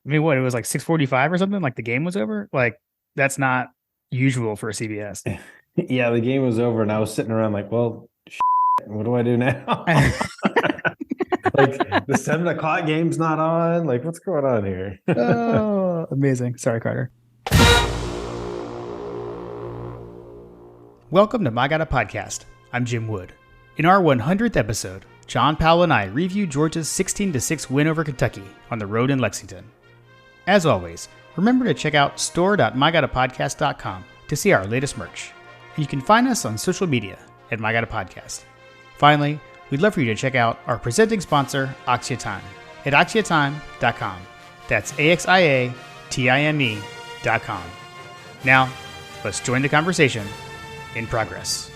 I mean, what, it was like 6:45 or something, like the game was over. Like that's not usual for a CBS. Yeah, the game was over, and I was sitting around like, well, what do I do now? Like the 7 o'clock game's not on. Like, what's going on here? Oh, amazing. Sorry, Carter. Welcome to My Gotta Podcast. I'm Jim Wood. In our 100th episode, John Powell and I review Georgia's 16-6 win over Kentucky on the road in Lexington. As always, remember to check out store.mygottapodcast.com to see our latest merch. And you can find us on social media at My Gotta Podcast. Finally, we'd love for you to check out our presenting sponsor, Axia Time, at axiatime.com. That's AXIATIME.com. Now, let's join the conversation in progress.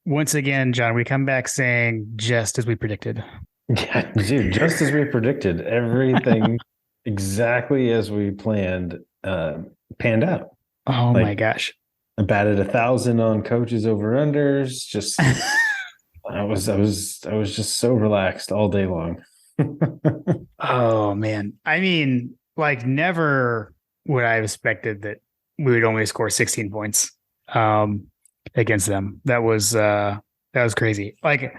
Once again, John, we come back saying just as we predicted. Yeah, dude, just as we predicted, everything exactly as we planned panned out. Oh my Like gosh. I batted 1,000 on coaches over unders. Just I was just so relaxed all day long. Oh man. I mean, like never would I have expected that we would only score 16 points against them. That was crazy. Like,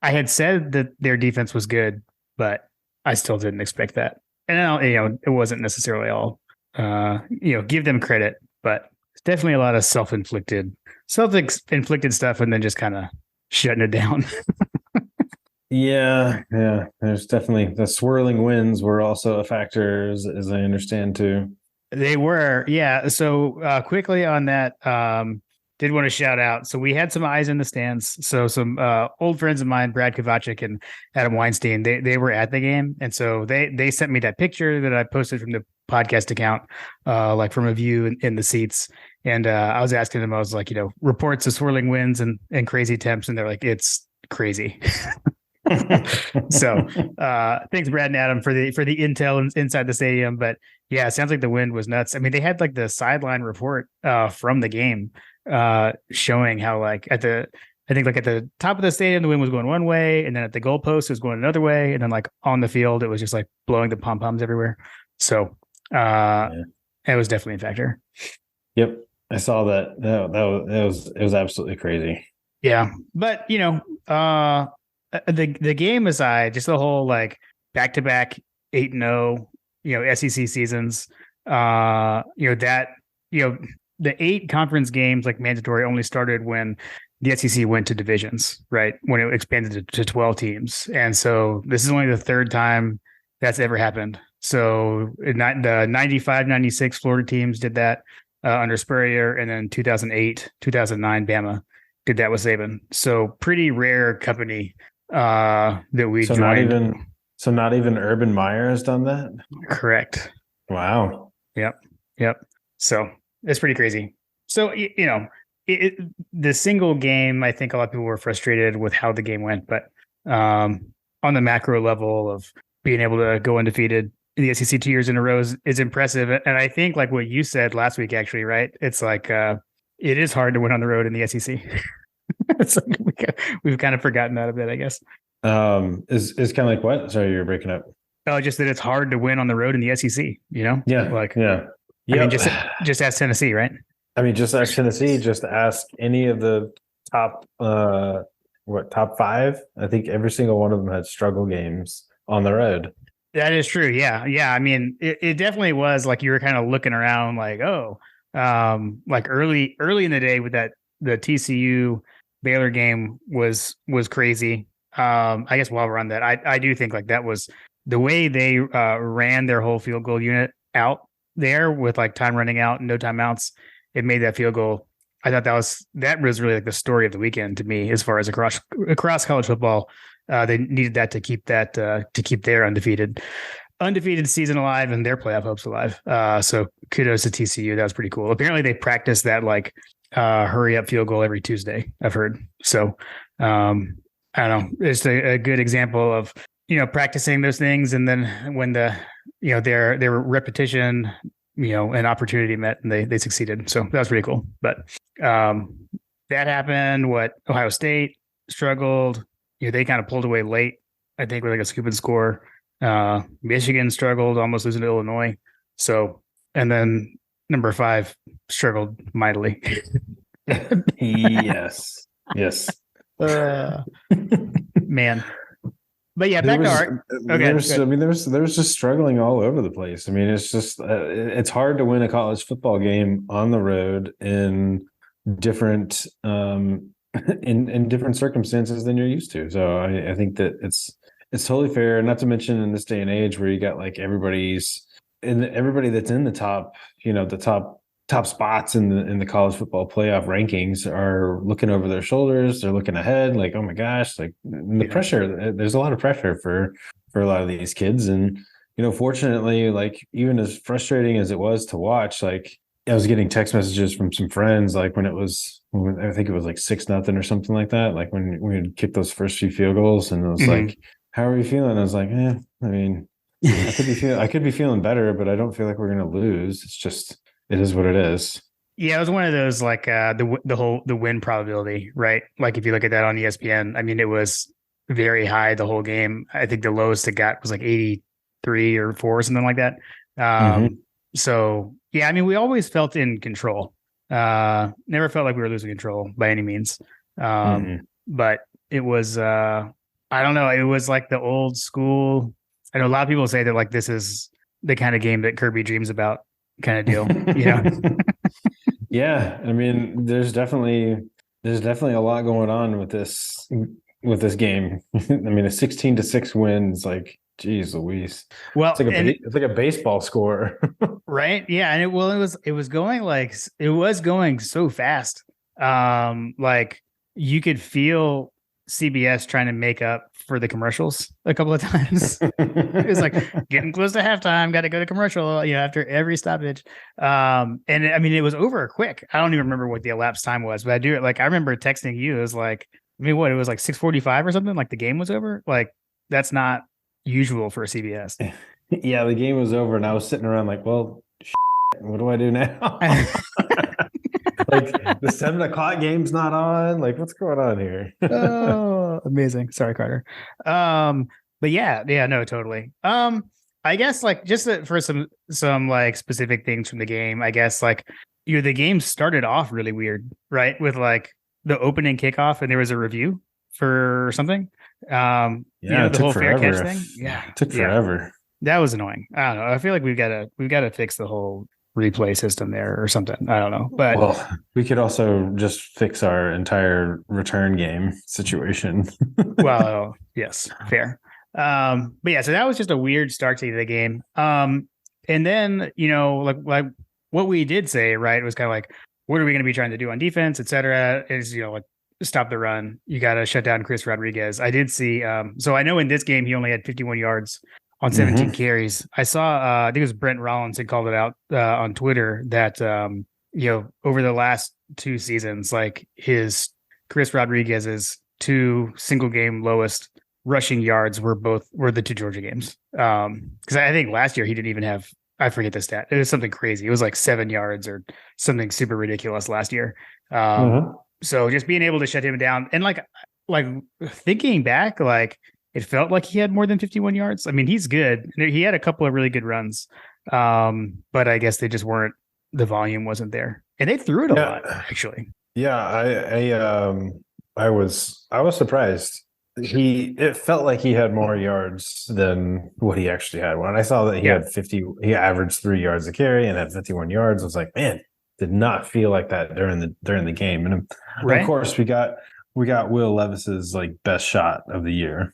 I had said that their defense was good, but I still didn't expect that. And it wasn't necessarily all give them credit, but it's definitely a lot of self-inflicted stuff and then just kind of shutting it down. Yeah. There's definitely the swirling winds were also a factor, as I understand too. They were, yeah. So quickly on that, did want to shout out. So we had some eyes in the stands. So some old friends of mine, Brad Kovacic and Adam Weinstein, they were at the game, and so they sent me that picture that I posted from the podcast account, like from a view in the seats. And I was asking them, I was like, reports of swirling winds and crazy temps, and they're like, it's crazy. So thanks Brad and Adam for the intel inside the stadium. But yeah, it sounds like the wind was nuts. I mean, they had like the sideline report from the game showing how like I think like at the top of the stadium the wind was going one way, and then at the goalpost it was going another way, and then like on the field it was just like blowing the pom-poms everywhere. So Yeah. it was definitely a factor. Yep, I saw that. It was absolutely crazy. Yeah, but the game aside, just the whole like back to back 8-0, SEC seasons, that the 8 conference games like mandatory only started when the SEC went to divisions, right? When it expanded to 12 teams, and so this is only the third time that's ever happened. So the 95, 96 Florida teams did that under Spurrier, and then 2008, 2009 Bama did that with Saban. So pretty rare company that we So joined. not even Urban Meyer has done that. Correct. Wow. Yep. So it's pretty crazy. So the single game, I think a lot of people were frustrated with how the game went, but on the macro level of being able to go undefeated in the SEC 2 years in a row is impressive. And I think like what you said last week, actually, right? It's like it is hard to win on the road in the SEC. It's like we've kind of forgotten that a bit, I guess. Is kind of like what? Sorry, you're breaking up. Oh, just that it's hard to win on the road in the SEC. Yeah, Like yeah, I mean, yep. just ask Tennessee, right? I mean, just ask Tennessee. Just ask any of the top, top 5. I think every single one of them had struggle games on the road. That is true. Yeah. I mean, it definitely was like you were kind of looking around like, oh, like early in the day with the TCU Baylor game was crazy. I guess while we're on that, I do think like that was the way they ran their whole field goal unit out there with like time running out and no timeouts. It made that field goal. I thought that was really like the story of the weekend to me as far as across college football. They needed that to keep their undefeated season alive and their playoff hopes alive. So kudos to TCU. That was pretty cool. Apparently they practice that like hurry up field goal every Tuesday, I've heard. So I don't know. It's a good example of practicing those things, and then when their repetition, an opportunity met and they succeeded. So that was pretty cool. But that happened. Ohio State struggled. They kind of pulled away late I think with like a scoop and score. Michigan struggled, almost losing to Illinois. So, and then number 5 struggled mightily. Yes. Yes. uh, Man. But yeah, There back to was, art. Okay, there's, I good. mean, there's just struggling all over the place. I mean, it's just, it's hard to win a college football game on the road in different, in different circumstances than you're used to. So I think that it's totally fair. Not to mention in this day and age where you got like everybody that's in the top, the top spots in the college football playoff rankings are looking over their shoulders. They're looking ahead, like, oh my gosh, like the pressure. There's a lot of pressure for a lot of these kids, and fortunately, like even as frustrating as it was to watch, like I was getting text messages from some friends, like when I think it was like 6-0 or something like that. Like when we had kicked those first few field goals, and it was like, how are you feeling? I was like, I mean, I could be feeling better, but I don't feel like we're gonna lose. It's just it is what it is. Yeah, it was one of those like the win probability, right? Like if you look at that on ESPN, I mean, it was very high the whole game. I think the lowest it got was like 83 or 4 or something like that. So yeah, I mean, we always felt in control. Never felt like we were losing control by any means. But it was I don't know, it was like the old school. I know a lot of people say that like this is the kind of game that Kirby dreams about, kind of deal, Yeah, I mean, there's definitely a lot going on with this game. I mean, a 16-6 win is like, geez Louise. Well, it's like a baseball score. Right? Yeah, and it was going so fast. Like you could feel CBS trying to make up for the commercials a couple of times. It was like getting close to halftime, got to go to commercial, after every stoppage. And I mean, it was over quick. I don't even remember what the elapsed time was, but I do it. Like I remember texting you. It was like, I mean, what it was like 6:45 or something. Like the game was over. Like that's not usual for CBS. Yeah, the game was over, and I was sitting around like, well, what do I do now? Like the 7 o'clock game's not on. Like, what's going on here? Oh, amazing. Sorry, Carter. But yeah, no, totally. I guess like just for some like specific things from the game, I guess like the game started off really weird, right? With like the opening kickoff, and there was a review for something. Yeah, the whole fair catch thing. Yeah, it took forever. That was annoying. I don't know. I feel like we've got to fix the whole replay system there or something. I don't know. But well, we could also just fix our entire return game situation. Well, yes, fair. But yeah, so that was just a weird start to the game. And then, like what we did say, right, was kind of like, what are we going to be trying to do on defense, et cetera, is, like stop the run. You got to shut down Chris Rodriguez. I did see, so I know in this game, he only had 51 yards on 17 carries. I saw, I think it was Brent Rollins had called it out on Twitter that, over the last 2 seasons, like his Chris Rodriguez's 2 single game lowest rushing yards were the 2 Georgia games. Because I think last year he didn't even have, I forget the stat. It was something crazy. It was like 7 yards or something super ridiculous last year. So just being able to shut him down, and like thinking back, like it felt like he had more than 51 yards. I mean, he's good. He had a couple of really good runs. But I guess they just weren't, the volume wasn't there. And they threw it a lot, actually. Yeah, I was surprised. It felt like he had more yards than what he actually had. When I saw that he had 50, he averaged 3 yards a carry and had 51 yards. I was like, man, did not feel like that during the game. And of course, we got Will Levis's like best shot of the year.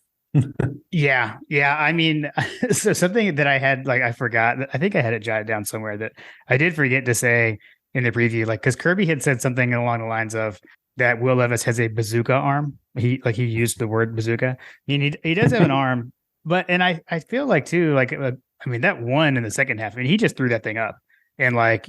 Yeah. I mean, so something that I had, like, I forgot, I think I had it jotted down somewhere that I did forget to say in the preview, like, because Kirby had said something along the lines of that Will Levis has a bazooka arm. He used the word bazooka. He does have an arm, and I feel like too, like, I mean, that one in the second half, I mean, he just threw that thing up, and like,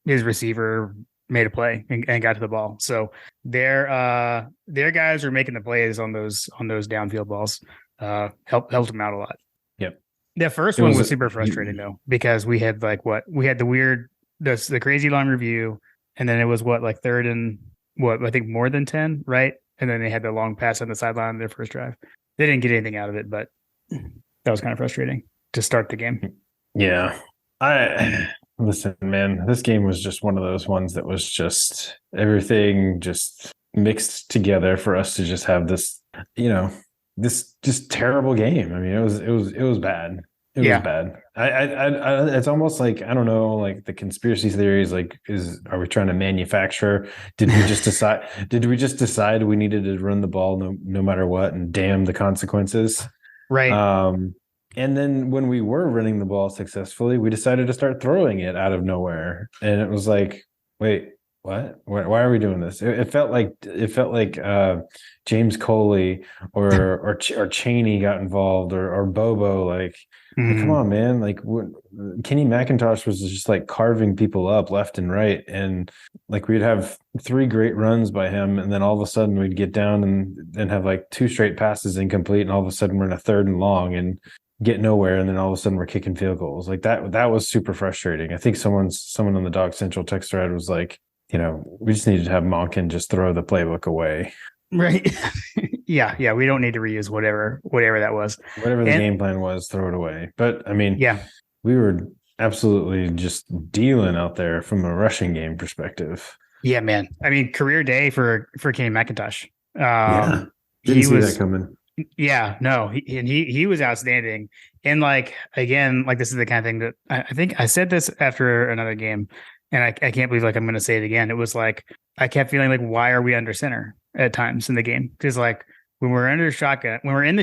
his receiver made a play and got to the ball. So their guys were making the plays on those downfield balls. Helped them out a lot. Yep. The first one was super frustrating though, because we had the crazy long review, and then it was like third and I think more than 10, right? And then they had the long pass on the sideline on their first drive. they didn't get anything out of it, but that was kind of frustrating to start the game. Yeah. I listen, man, this game was just one of those ones that was just everything just mixed together for us to just have this, this just terrible game. I mean, it was bad. It was Yeah. bad. It's almost like, I don't know, like the conspiracy theories, like, are we trying to manufacture? Did we just decide? Did we just decide we needed to run the ball no matter what, and damn the consequences? Right. And then when we were running the ball successfully, we decided to start throwing it out of nowhere, and it was like, wait, what? Why are we doing this? It felt like James Coley or Cheney got involved, or Bobo. Like, come on, man! Like, Kenny McIntosh was just like carving people up left and right, and like we'd have 3 great runs by him, and then all of a sudden we'd get down and have like 2 straight passes incomplete, and all of a sudden we're in a 3rd and long and get nowhere, and then all of a sudden we're kicking field goals. Like that was super frustrating. I think someone on the Dog Central text thread was like, we just needed to have Monken just throw the playbook away. Right. Yeah. We don't need to reuse whatever that was. Whatever the game plan was, throw it away. But I mean, yeah, we were absolutely just dealing out there from a rushing game perspective. Yeah, man. I mean, career day for Kenny McIntosh. Didn't see that coming. Yeah, no, he was outstanding. And like, again, like this is the kind of thing that I think I said this after another game, and I can't believe like I'm going to say it again. It was like, I kept feeling like, why are we under center at times in the game? Because like when we're in the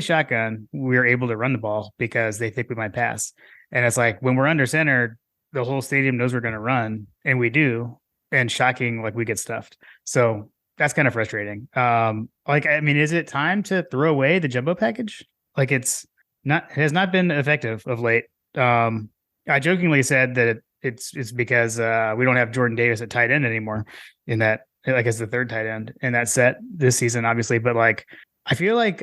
shotgun, we were able to run the ball because they think we might pass. And it's like, when we're under center, the whole stadium knows we're going to run, and we do. And shocking, like we get stuffed. So that's kind of frustrating. Like, I mean, is it time to throw away the jumbo package? Like, it has not been effective of late. I jokingly said that it's because we don't have Jordan Davis at tight end anymore, in that, like, as the 3rd tight end in that set this season, obviously. But like, I feel like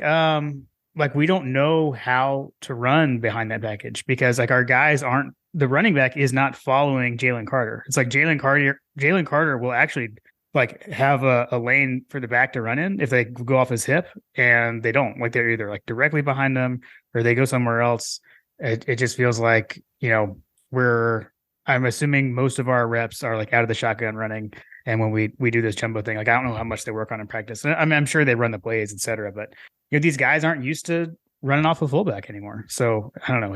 we don't know how to run behind that package, because like our guys aren't. The running back is not following Jalen Carter. It's like Jalen Carter will actually like have a lane for the back to run in if they go off his hip, and they don't. Like, they're either like directly behind them or they go somewhere else. It just feels like, I'm assuming most of our reps are like out of the shotgun running. And when we do this jumbo thing, like, I don't know how much they work on in practice. I mean, I'm sure they run the plays, et cetera, but these guys aren't used to running off a fullback anymore. So I don't know.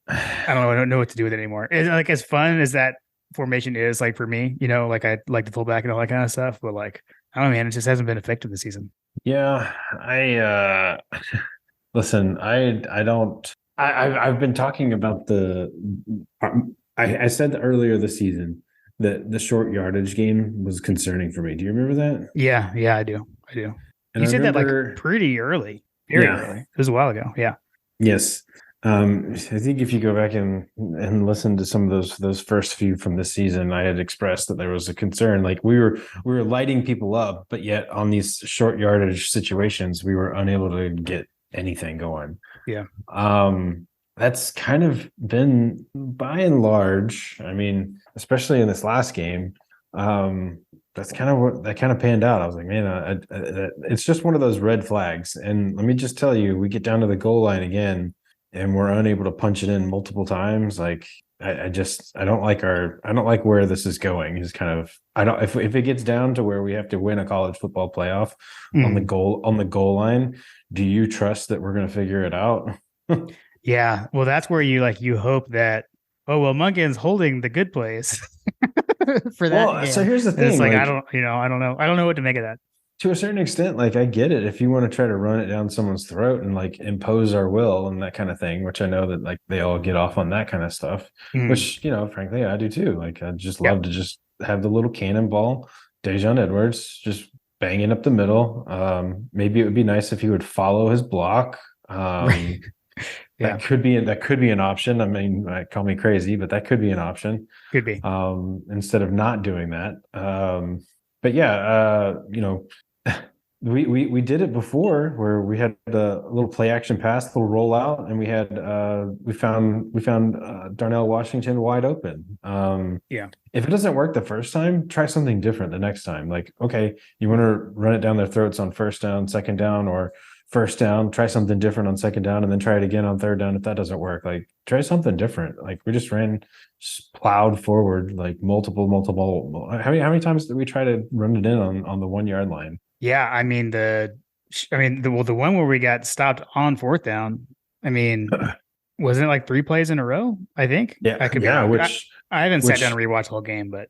I don't know what to do with it anymore. It's like, as fun as that formation is, like for me, like I like the fullback and all that kind of stuff, but like, I don't know, man, it just hasn't been effective this season. Yeah, listen, I've been talking about I said earlier this season that the short yardage game was concerning for me. Do you remember that? Yeah, I do. And you said that like pretty early, very early. It was a while ago. Yeah. Yes. I think if you go back and listen to some of those first few from this season, I had expressed that there was a concern. Like, we were lighting people up, but yet on these short yardage situations, we were unable to get anything going. Yeah. That's kind of been, by and large, I mean, especially in this last game, that's kind of what that kind of panned out. I was like, man, it's just one of those red flags. And let me just tell you, we get down to the goal line again, and we're unable to punch it in multiple times. Like, I don't like where this is going. Is kind of, if it gets down to where we have to win a college football playoff on the goal line, do you trust that we're going to figure it out? Yeah. Well, that's where you hope that, Monken's holding the good plays for that. Well, so here's the thing. It's like, I don't know what to make of that. To a certain extent, like, I get it. If you want to try to run it down someone's throat and like impose our will and that kind of thing, which I know that like they all get off on that kind of stuff, which, frankly, I do too. Like, I just love to just have the little cannonball, Dejon Edwards, just banging up the middle. Maybe it would be nice if he would follow his block. That could be an option. I mean, call me crazy, but that could be an option. Could be. Instead of not doing that. But yeah, we did it before, where we had a little play action pass, a little rollout, and we found Darnell Washington wide open. If it doesn't work the first time, try something different the next time. Like, okay, you want to run it down their throats on first down, second down, or first down, try something different on second down, and then try it again on third down. If that doesn't work, like try something different. Like we just plowed forward like multiple. How many times did we try to run it in on the 1 yard line? Yeah, I mean the one where we got stopped on fourth down. I mean, wasn't it like 3 plays in a row? I think. Yeah, I could be yeah. wrong. Which I haven't sat which down and rewatched the whole game, but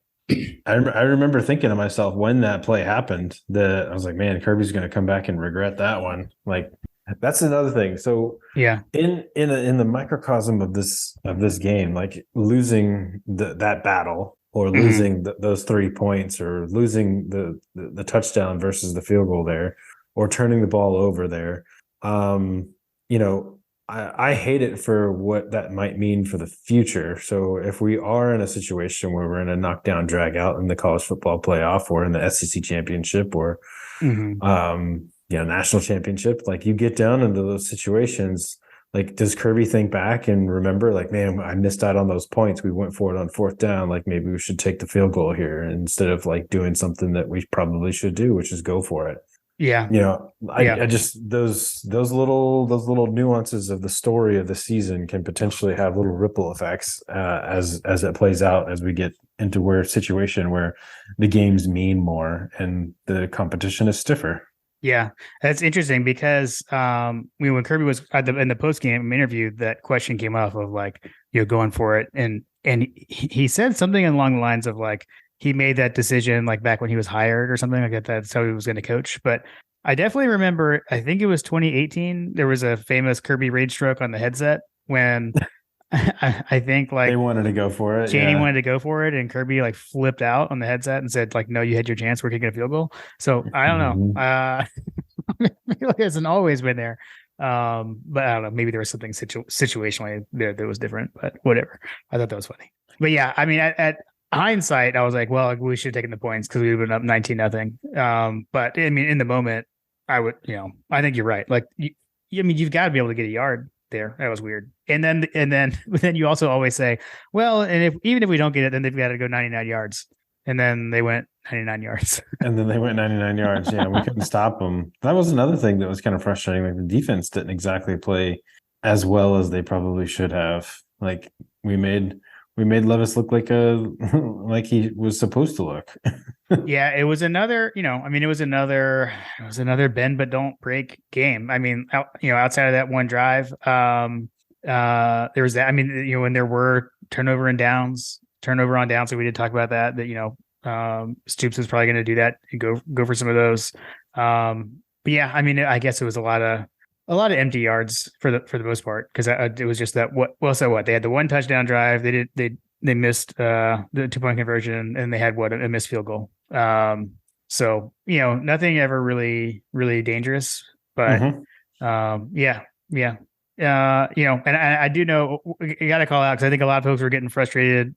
I remember thinking to myself when that play happened that I was like, man, Kirby's going to come back and regret that one. Like that's another thing. So yeah, in the microcosm of this game, like losing that battle or Mhm. losing those 3 points or losing the touchdown versus the field goal there or turning the ball over there, you know, I hate it for what that might mean for the future. So if we are in a situation where we're in a knockdown drag out in the college football playoff or in the SEC championship or Mhm. national championship, like you get down into those situations, like does Kirby think back and remember like, man, I missed out on those points. We went for it on fourth down. Like maybe we should take the field goal here instead of like doing something that we probably should do, which is go for it. Yeah, I just those little nuances of the story of the season can potentially have little ripple effects as it plays out as we get into where situation where the games mean more and the competition is stiffer. Yeah, that's interesting because when Kirby was in the post game interview, that question came up of like going for it, and he said something along the lines of like he made that decision like back when he was hired or something like that. That's how he was going to coach. But I definitely remember. I think it was 2018. There was a famous Kirby rage stroke on the headset when I think They like wanted to go for it. Chaney Yeah. wanted to go for it, and Kirby like flipped out on the headset and said like, "No, you had your chance. We're kicking a field goal." So I don't know. Mhm. I feel like it hasn't always been there. But I don't know. Maybe there was something situationally there that was different, but whatever. I thought that was funny. But yeah, I mean, at hindsight, I was like, well, we should have taken the points because we would have been up 19-0. But I mean, in the moment, I would, I think you're right. Like, I mean, you've got to be able to get a yard there. That was weird. But then you also always say, well, and even if we don't get it, then they've got to go 99 yards. And then they went 99 yards. And then they went 99 yards. Yeah, we couldn't stop them. That was another thing that was kind of frustrating. Like the defense didn't exactly play as well as they probably should have. Like we made Levis look like like he was supposed to look. Yeah, it was another, I mean, it was another bend but don't break game. I mean, outside of that one drive, there was that. I mean, when there were turnover on downs, so we did talk about that, Stoops was probably going to do that and go for some of those. But yeah, I mean, I guess it was a lot of empty yards for the most part because it was just that so they had the one touchdown drive. They missed the 2-point conversion and they had a missed field goal. So nothing ever really really dangerous, but yeah. And I do know you got to call out because I think a lot of folks were getting frustrated,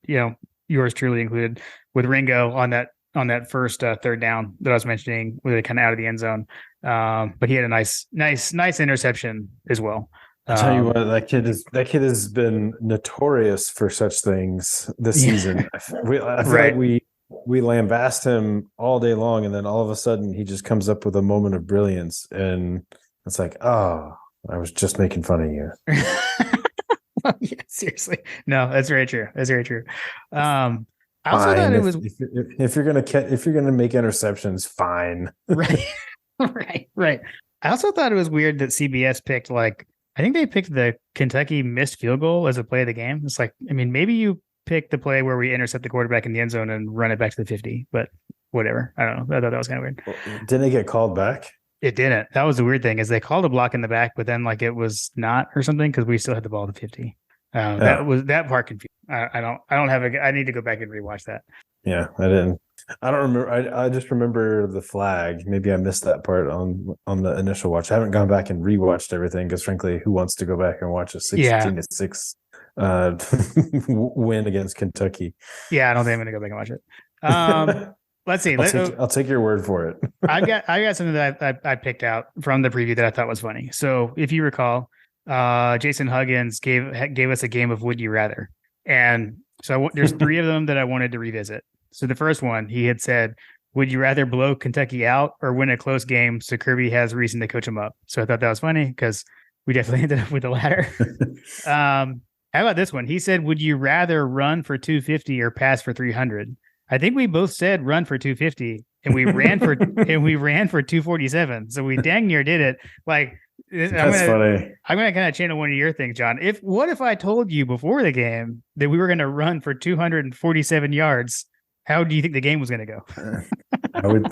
yours truly included, with Ringo on that first third down that I was mentioning, where they kind of out of the end zone. But he had a nice interception as well. I tell you what, that kid has been notorious for such things this season. I feel like we lambast him all day long, and then all of a sudden he just comes up with a moment of brilliance, and it's like, oh, I was just making fun of you. Yeah, seriously, no, that's very true. I also thought it was if you're gonna make interceptions, fine. right, right. I also thought it was weird that CBS picked I think they picked the Kentucky missed field goal as a play of the game. It's like, I mean, maybe you pick the play where we intercept the quarterback in the end zone and run it back to the 50, but whatever. I don't know. I thought that was kind of weird. Didn't it get called back? It didn't. That was the weird thing is they called a block in the back, but then it was not or something because we still had the ball at the 50. That part confused. I don't have I need to go back and rewatch that. Yeah, I didn't. I don't remember. I just remember the flag. Maybe I missed that part on the initial watch. I haven't gone back and rewatched everything because, frankly, who wants to go back and watch a 16-6 win against Kentucky? Yeah, I don't think I'm going to go back and watch it. Let's see. I'll take your word for it. I got something that I picked out from the preview that I thought was funny. So if you recall, Jason Huggins gave us a game of Would You Rather, and so there's 3 of them that I wanted to revisit. So the first one, he had said, would you rather blow Kentucky out or win a close game so Kirby has reason to coach him up? So I thought that was funny because we definitely ended up with the latter. How about this one? He said, would you rather run for 250 or pass for 300? I think we both said run for 250 and we ran for 247. So we dang near did it. Like, funny. I'm gonna kind of channel one of your things, John. What if I told you before the game that we were gonna run for 247 yards? How do you think the game was gonna go? I would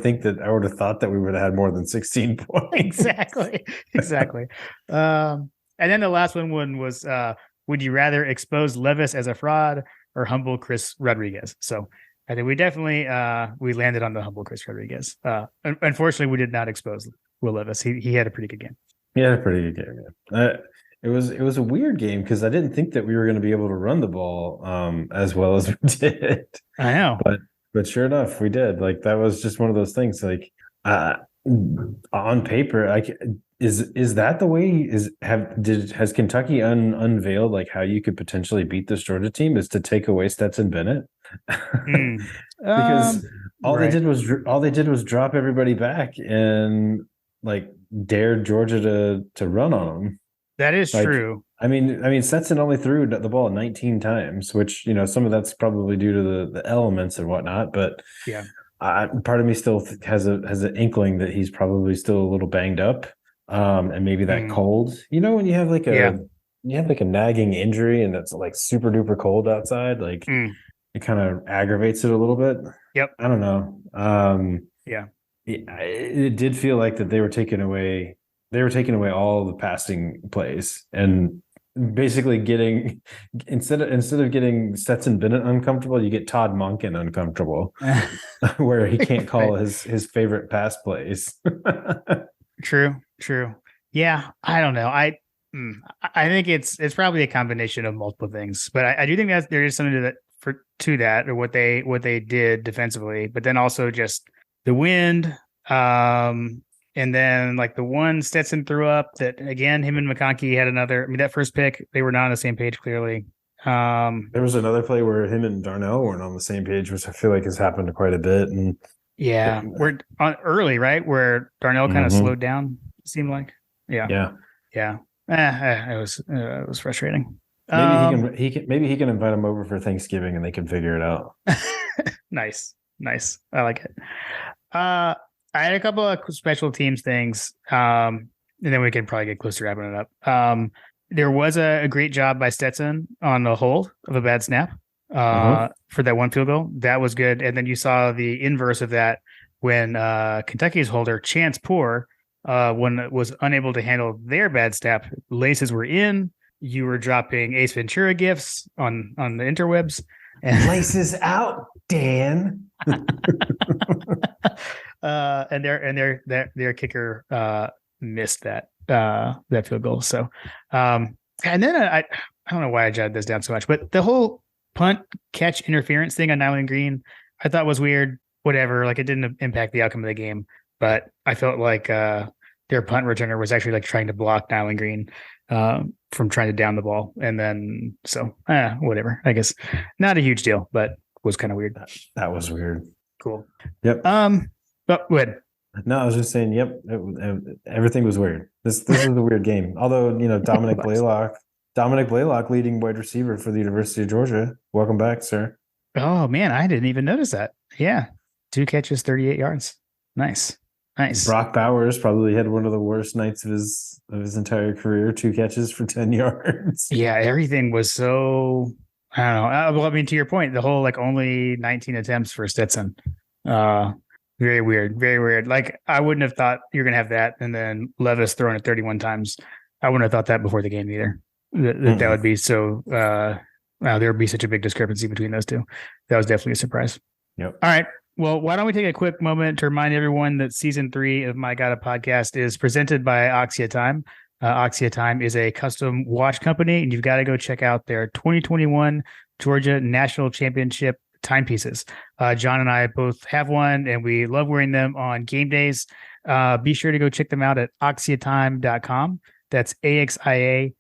think that I would have thought that we would have had more than 16 points. Exactly. And then the last one was would you rather expose Levis as a fraud or humble Chris Rodriguez? So I think we definitely we landed on the humble Chris Rodriguez. Unfortunately, we did not expose Will Levis. He had a pretty good game. He had a pretty good game. Yeah. It was a weird game because I didn't think that we were going to be able to run the ball as well as we did. I know, but sure enough, we did. Like that was just one of those things. Like on paper, is that the way? Has Kentucky unveiled like how you could potentially beat this Georgia team is to take away Stetson Bennett? Because all they did was drop everybody back and like dared Georgia to run on them. That is true. I mean, Stetson only threw the ball 19 times, which some of that's probably due to the elements and whatnot. But yeah, part of me still has an inkling that he's probably still a little banged up, and maybe that cold. When you have like a nagging injury and it's like super duper cold outside, like it kind of aggravates it a little bit. Yep. I don't know. It did feel like that they were taking away all the passing plays and basically getting instead of getting Stetson Bennett uncomfortable, you get Todd Monken uncomfortable where he can't call his favorite pass plays. True. Yeah, I don't know. I think it's probably a combination of multiple things, but I do think that there is something to that or what they did defensively, but then also just the wind. And then like the one Stetson threw up that again, him and McConkey had another. I mean, that first pick, they were not on the same page clearly. There was another play where him and Darnell weren't on the same page, which I feel like has happened quite a bit. And we're on early, right? Where Darnell kind of slowed down. It seemed like, yeah. It was frustrating. Maybe he can invite him over for Thanksgiving and they can figure it out. Nice. I like it. I had a couple of special teams things, and then we can probably get close to wrapping it up. There was a great job by Stetson on the hold of a bad snap for that one field goal. That was good. And then you saw the inverse of that when Kentucky's holder, Chance Poor, was unable to handle their bad snap. Laces were in. You were dropping Ace Ventura gifts on the interwebs. And laces out, Dan. And their kicker missed that field goal. So, and then I don't know why I jotted this down so much, but the whole punt catch interference thing on Nyland Green, I thought was weird. Whatever, like it didn't impact the outcome of the game, but I felt like their punt returner was actually like trying to block Nyland Green from trying to down the ball, and then whatever. I guess not a huge deal, but was kind of weird. That was weird. Cool. Yep. But go ahead. No, I was just saying. Yep. Everything was weird. This is a weird game. Although Dominic Blaylock, leading wide receiver for the University of Georgia. Welcome back, sir. Oh man, I didn't even notice that. Yeah, 2 catches, 38 yards. Nice. Brock Bowers probably had one of the worst nights of his entire career. 2 catches for 10 yards. Yeah, everything was so. I don't know. Well, I mean, to your point, the whole like only 19 attempts for Stetson. Very weird. Like I wouldn't have thought you're gonna have that, and then Levis throwing it 31 times. I wouldn't have thought that before the game either. That would be so. There would be such a big discrepancy between those two. That was definitely a surprise. Yep. All right. Well, why don't we take a quick moment to remind everyone that season 3 of My God, a Podcast is presented by Oxia Time. Oxia Time is a custom watch company, and you've got to go check out their 2021 Georgia National Championship timepieces. John and I both have one, and we love wearing them on game days. Be sure to go check them out at oxiatime.com. That's AXIATIME.com.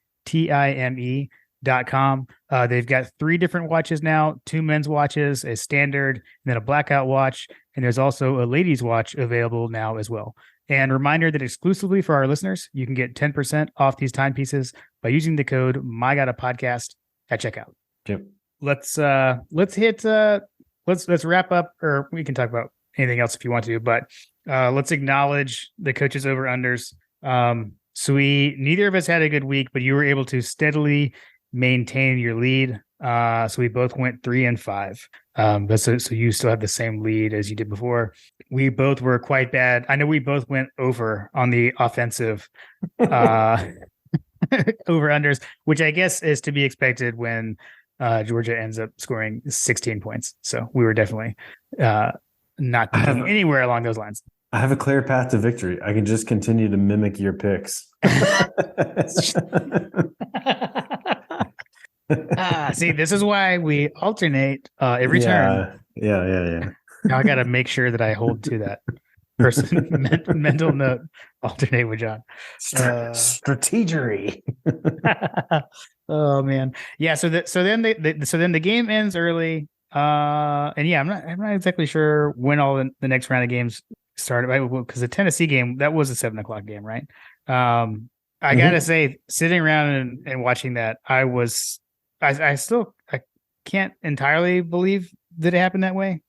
They've got 3 different watches now, 2 men's watches, a standard, and then a blackout watch. And there's also a ladies' watch available now as well. And reminder that exclusively for our listeners, you can get 10% off these timepieces by using the code MyGottaPodcast at checkout. Yep. Let's wrap up, or we can talk about anything else if you want to, but let's acknowledge the coaches over unders. So neither of us had a good week, but you were able to steadily maintain your lead. So we both went 3 and 5. So you still have the same lead as you did before. We both were quite bad. I know we both went over on the offensive over unders, which I guess is to be expected when Georgia ends up scoring 16 points. So we were definitely not anywhere along those lines. I have a clear path to victory. I can just continue to mimic your picks. See, this is why we alternate every turn. Yeah. Now I got to make sure that I hold to that person mental note. Alternate with John. Strategery. Oh man, yeah. So then the game ends early. And yeah, I'm not exactly sure when all the next round of games started, right? Because the Tennessee game, that was a 7:00 game, right? I gotta say, sitting around and watching that, I still can't entirely believe that it happened that way.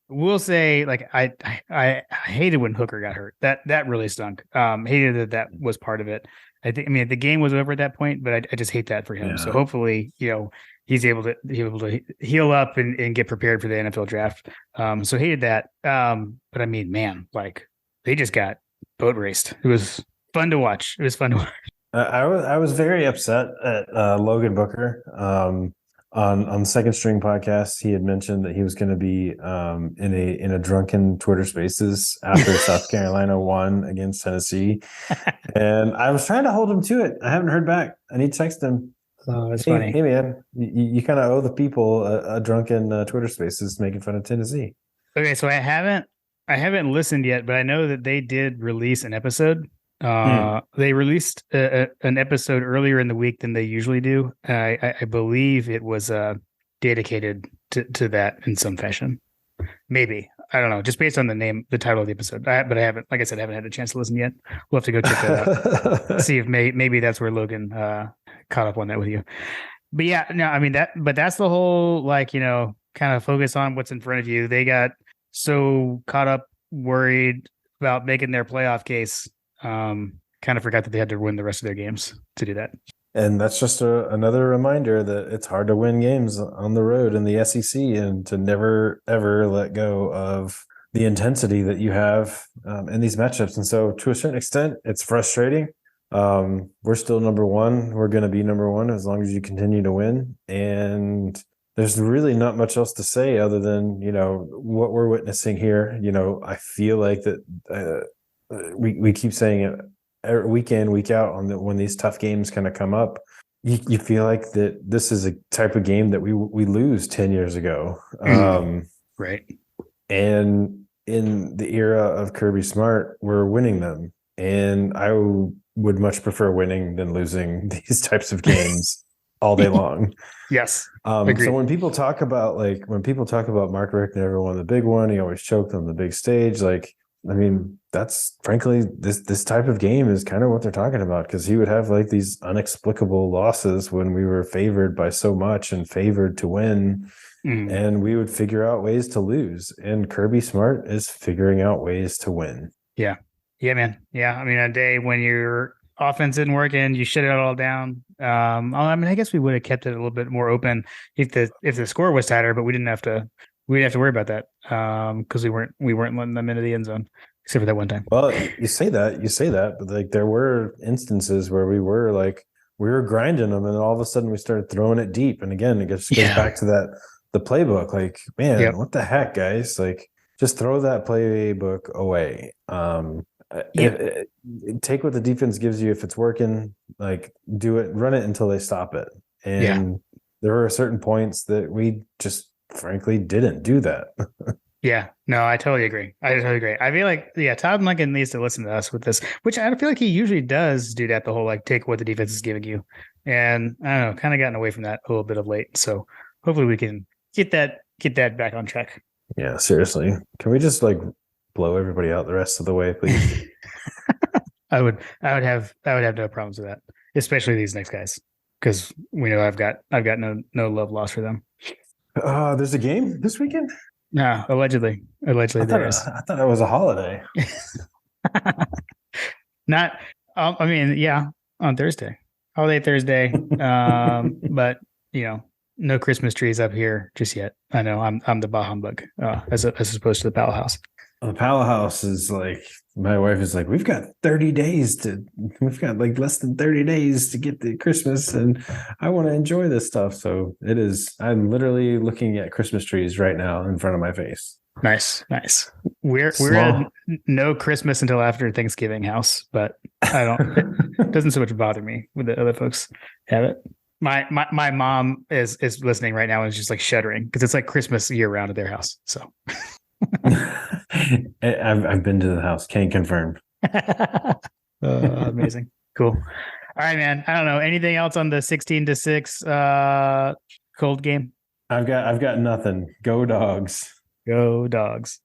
We'll say, like, I hated when Hooker got hurt. That really stunk. Hated that was part of it. I mean, the game was over at that point, but I just hate that for him. Yeah. So hopefully, he's able to heal up and get prepared for the NFL draft. So hated that. But I mean, man, like, they just got boat raced. It was fun to watch. I was very upset at Logan Booker. On Second String podcast, he had mentioned that he was going to be in a drunken Twitter Spaces after South Carolina won against Tennessee, and I was trying to hold him to it. I haven't heard back. I need to text him. Oh, that's funny. Hey man, you kind of owe the people a drunken Twitter Spaces making fun of Tennessee. Okay, so I haven't listened yet, but I know that they did release an episode. They released an episode earlier in the week than they usually do. I believe it was dedicated to that in some fashion. Maybe, I don't know, just based on the title of the episode. But I haven't, like I said, I haven't had a chance to listen yet. We'll have to go check that out. See if maybe that's where Logan caught up on that with you. But yeah, no, I mean that's the whole, like, kind of focus on what's in front of you. They got so caught up, worried about making their playoff case. Kind of forgot that they had to win the rest of their games to do that. And that's just another reminder that it's hard to win games on the road in the SEC, and to never, ever let go of the intensity that you have in these matchups. And so to a certain extent, it's frustrating. We're still number one. We're going to be number one as long as you continue to win. And there's really not much else to say other than, what we're witnessing here. I feel like that we keep saying it week in, week out when these tough games kind of come up. You feel like that this is a type of game that we lose 10 years ago. Right. And in the era of Kirby Smart, we're winning them. And I would much prefer winning than losing these types of games all day long. Yes. So when people talk about Mark Richt never won the big one, he always choked on the big stage. Like, I mean, that's frankly, this type of game is kind of what they're talking about, because he would have like these inexplicable losses when we were favored by so much and favored to win, and we would figure out ways to lose. And Kirby Smart is figuring out ways to win. Yeah. Yeah, man. Yeah. I mean, a day when your offense isn't working, you shut it all down. I guess we would have kept it a little bit more open if the score was tighter, but we didn't have to worry about that because we weren't letting them into the end zone, except for that one time. Well, you say that, but like there were instances where we were grinding them, and then all of a sudden we started throwing it deep. And again, it goes back to the playbook. Like, man, What the heck, guys? Like, just throw that playbook away. Take what the defense gives you. If it's working, like, do it, run it until they stop it. And there were certain points that we just frankly didn't do that. Yeah, no, I totally agree. I feel like, Todd Monken needs to listen to us with this, which I feel like he usually does do that. The whole, like, take what the defense is giving you. and I don't know, kind of gotten away from that a little bit of late. So hopefully we can get that back on track. Yeah, seriously. Can we just like blow everybody out the rest of the way, please? I would have no problems with that, especially these next guys, because we know I've got no love lost for them. There's a game this weekend? No, allegedly there is. I thought it was a holiday. Not, I mean, yeah, on Thursday, holiday Thursday. But no Christmas trees up here just yet. I know I'm the bah humbug, as opposed to the Powell House. The Powell House is like, my wife is like, we've got like less than 30 days to get to Christmas, and I want to enjoy this stuff. So I'm literally looking at Christmas trees right now in front of my face. Nice. We're at no Christmas until after Thanksgiving house, but it doesn't so much bother me with the other folks have it. My mom is listening right now and is just like shuddering because it's like Christmas year round at their house. So I've been to the house, can confirm. Amazing. Cool. All right, man. I don't know. Anything else on the 16-6 cold game? I've got nothing. Go Dogs. Go Dogs.